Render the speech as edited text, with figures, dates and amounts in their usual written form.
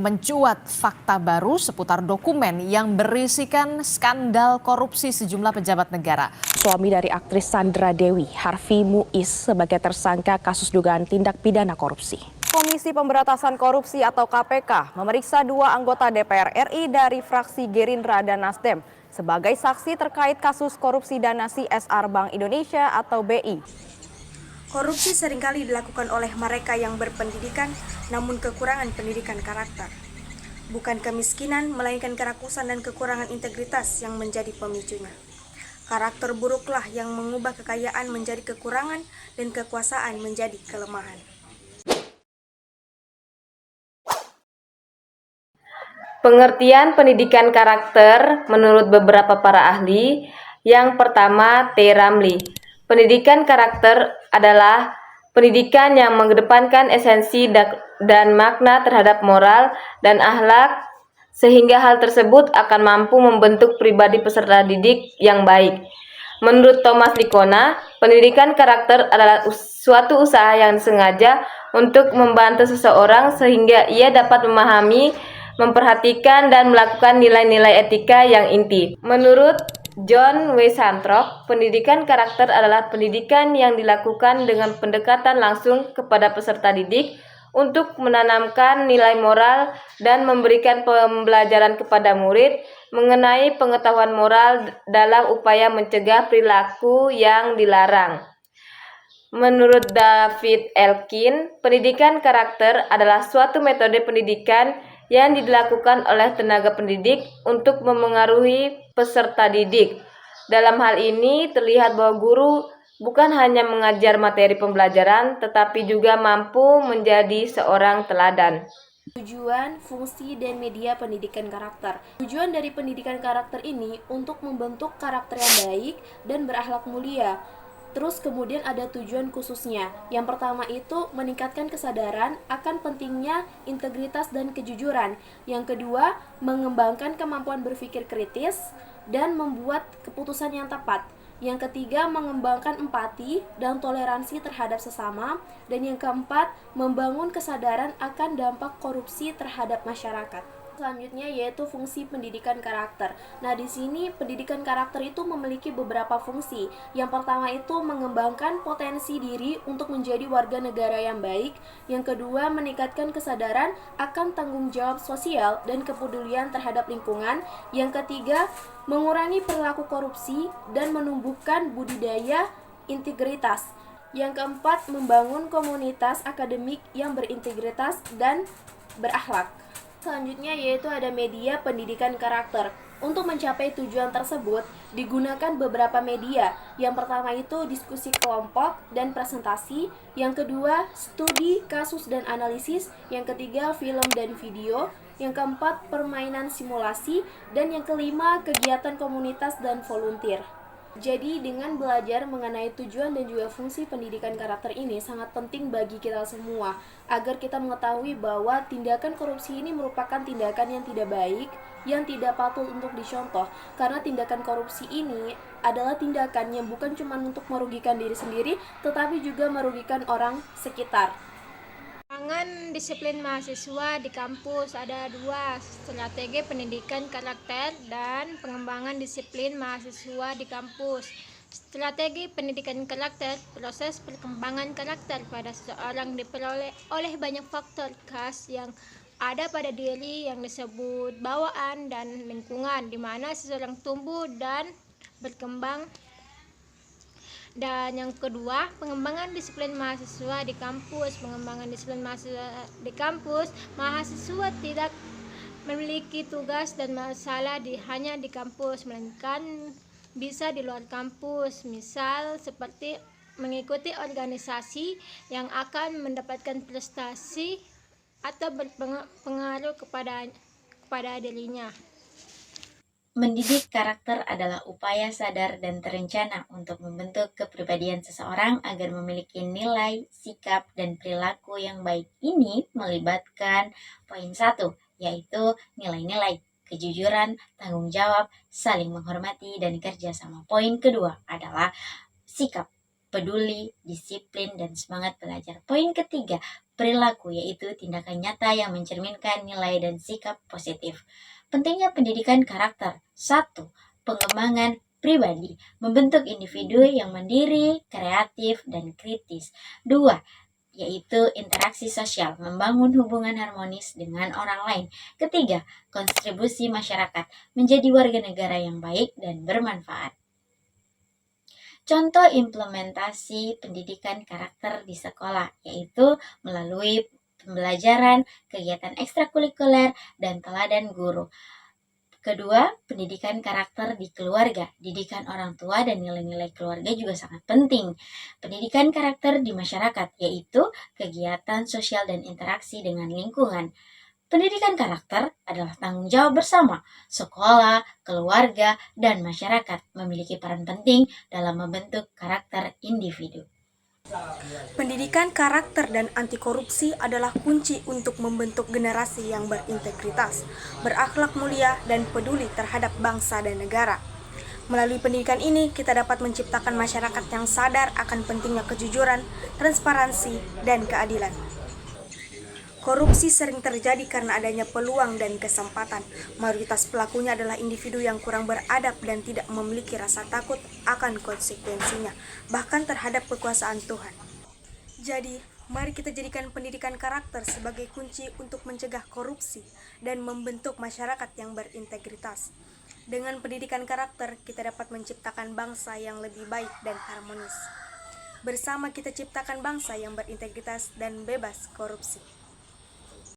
mencuat fakta baru seputar dokumen yang berisikan skandal korupsi sejumlah pejabat negara. Suami dari aktris Sandra Dewi, Harvey Muiz, sebagai tersangka kasus dugaan tindak pidana korupsi. Komisi Pemberantasan Korupsi atau KPK memeriksa 2 anggota DPR RI dari fraksi Gerindra dan Nasdem sebagai saksi terkait kasus korupsi dana CSR Bank Indonesia atau BI. Korupsi seringkali dilakukan oleh mereka yang berpendidikan namun kekurangan pendidikan karakter. Bukan kemiskinan, melainkan kerakusan dan kekurangan integritas yang menjadi pemicunya. Karakter buruklah yang mengubah kekayaan menjadi kekurangan dan kekuasaan menjadi kelemahan. Pengertian pendidikan karakter menurut beberapa para ahli. Yang pertama, T. Ramli. Pendidikan karakter adalah pendidikan yang mengedepankan esensi dan makna terhadap moral dan akhlak sehingga hal tersebut akan mampu membentuk pribadi peserta didik yang baik. Menurut Thomas Licona, pendidikan karakter adalah suatu usaha yang sengaja untuk membantu seseorang sehingga ia dapat memahami, memperhatikan, dan melakukan nilai-nilai etika yang inti. Menurut John W. Santrok, pendidikan karakter adalah pendidikan yang dilakukan dengan pendekatan langsung kepada peserta didik untuk menanamkan nilai moral dan memberikan pembelajaran kepada murid mengenai pengetahuan moral dalam upaya mencegah perilaku yang dilarang. Menurut David Elkin, pendidikan karakter adalah suatu metode pendidikan yang dilakukan oleh tenaga pendidik untuk memengaruhi peserta didik. Dalam hal ini terlihat bahwa guru bukan hanya mengajar materi pembelajaran, tetapi juga mampu menjadi seorang teladan. Tujuan, fungsi, dan media pendidikan karakter. Tujuan dari pendidikan karakter ini untuk membentuk karakter yang baik dan berakhlak mulia. Terus kemudian ada tujuan khususnya. Yang pertama itu meningkatkan kesadaran akan pentingnya integritas dan kejujuran. Yang kedua, mengembangkan kemampuan berpikir kritis dan membuat keputusan yang tepat. Yang ketiga, mengembangkan empati dan toleransi terhadap sesama. Dan yang keempat, membangun kesadaran akan dampak korupsi terhadap masyarakat. Selanjutnya yaitu fungsi pendidikan karakter. Nah, di sini pendidikan karakter itu memiliki beberapa fungsi. Yang pertama itu mengembangkan potensi diri untuk menjadi warga negara yang baik. Yang kedua, meningkatkan kesadaran akan tanggung jawab sosial dan kepedulian terhadap lingkungan. Yang ketiga, mengurangi perilaku korupsi dan menumbuhkan budidaya integritas. Yang keempat, membangun komunitas akademik yang berintegritas dan berakhlak. Selanjutnya yaitu ada media pendidikan karakter. Untuk mencapai tujuan tersebut, digunakan beberapa media. Yang pertama itu diskusi kelompok dan presentasi. Yang kedua, studi, kasus, dan analisis. Yang ketiga, film dan video. Yang keempat, permainan simulasi. Dan yang kelima, kegiatan komunitas dan volunteer. Jadi dengan belajar mengenai tujuan dan juga fungsi pendidikan karakter ini sangat penting bagi kita semua agar kita mengetahui bahwa tindakan korupsi ini merupakan tindakan yang tidak baik, yang tidak patut untuk dicontoh, karena tindakan korupsi ini adalah tindakan yang bukan cuma untuk merugikan diri sendiri tetapi juga merugikan orang sekitar. Pengembangan disiplin mahasiswa di kampus ada 2, strategi pendidikan karakter dan pengembangan disiplin mahasiswa di kampus. Strategi pendidikan karakter, proses perkembangan karakter pada seseorang diperoleh oleh banyak faktor khas yang ada pada diri yang disebut bawaan dan lingkungan, di mana seseorang tumbuh dan berkembang. Dan yang kedua, pengembangan disiplin mahasiswa di kampus. Pengembangan disiplin mahasiswa di kampus, mahasiswa tidak memiliki tugas dan masalah hanya di kampus, melainkan bisa di luar kampus. Misal seperti mengikuti organisasi yang akan mendapatkan prestasi atau berpengaruh kepada dirinya. Mendidik karakter adalah upaya sadar dan terencana untuk membentuk kepribadian seseorang agar memiliki nilai, sikap, dan perilaku yang baik. Ini melibatkan poin 1, yaitu nilai-nilai, kejujuran, tanggung jawab, saling menghormati, dan kerjasama. Poin kedua adalah sikap. peduli, disiplin, dan semangat belajar. Poin ketiga, perilaku, yaitu tindakan nyata yang mencerminkan nilai dan sikap positif. Pentingnya pendidikan karakter. 1. Pengembangan pribadi, membentuk individu yang mandiri, kreatif, dan kritis. 2. Yaitu interaksi sosial, membangun hubungan harmonis dengan orang lain. Ketiga, kontribusi masyarakat, menjadi warga negara yang baik dan bermanfaat. Contoh implementasi pendidikan karakter di sekolah, yaitu melalui pembelajaran, kegiatan ekstrakurikuler, dan teladan guru. Kedua, pendidikan karakter di keluarga. Didikan orang tua dan nilai-nilai keluarga juga sangat penting. Pendidikan karakter di masyarakat, yaitu kegiatan sosial dan interaksi dengan lingkungan. Pendidikan karakter adalah tanggung jawab bersama. Sekolah, keluarga, dan masyarakat memiliki peran penting dalam membentuk karakter individu. Pendidikan karakter dan anti korupsi adalah kunci untuk membentuk generasi yang berintegritas, berakhlak mulia, dan peduli terhadap bangsa dan negara. Melalui pendidikan ini, kita dapat menciptakan masyarakat yang sadar akan pentingnya kejujuran, transparansi, dan keadilan. Korupsi sering terjadi karena adanya peluang dan kesempatan. Mayoritas pelakunya adalah individu yang kurang beradab dan tidak memiliki rasa takut akan konsekuensinya, bahkan terhadap kekuasaan Tuhan. Jadi, mari kita jadikan pendidikan karakter sebagai kunci untuk mencegah korupsi dan membentuk masyarakat yang berintegritas. Dengan pendidikan karakter, kita dapat menciptakan bangsa yang lebih baik dan harmonis. Bersama kita ciptakan bangsa yang berintegritas dan bebas korupsi.